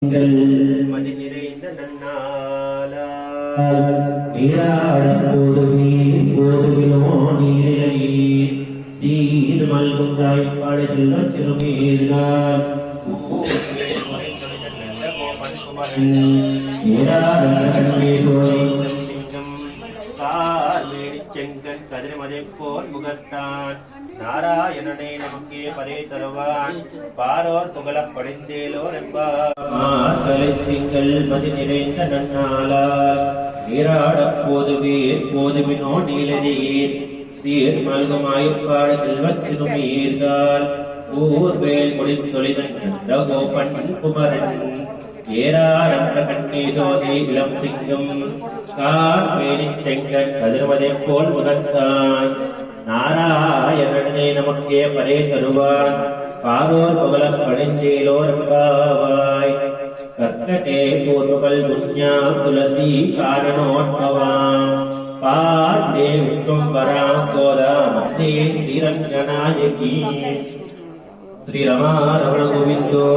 மதி நிறைந்த நன்னாளால் நீராடப் போதுவீர் போதுவிலோ நீரில் சீர் மல்கும் தாய்ப்பாடுகள் சிறுமீர்கள் செங்கன் கதிரமதை போல் முகத்தான் நாராயணனே நமக்கே பதே தருவான் பாரோர் புகழப் படிந்தேலோர் என்பார்களை திங்கள் மதி நிறைந்த நன்னாளால் நீராடப் போதுவீர் போதுவினோ நீலரீர் சீர் மல்குமாய்ப்பாடுகள் வச்சிருமீர்கள் ஊர்வேல் முடித்தொழிதன் கோபன் குமரன் ஏராளன்ற கண்ணே சோதை இளம் சிங்கம் கார்மேனி செங்கன் கதிர்வதை போல் முகத்தான் நாராயணனே நமக்கே பரே தருவான் பாரோர் புகழப் பணிஞ்சேலோர் என்பாவாய் கர்க்கடே பூர்வகள் புண்ணியா துளசி காரணோத்பவாம் பாண்டே விஷ்ணும் பராம் சோதா மத்தே ஸ்ரீரங்கநாயகி ஸ்ரீரமா ரமண கோவிந்தோ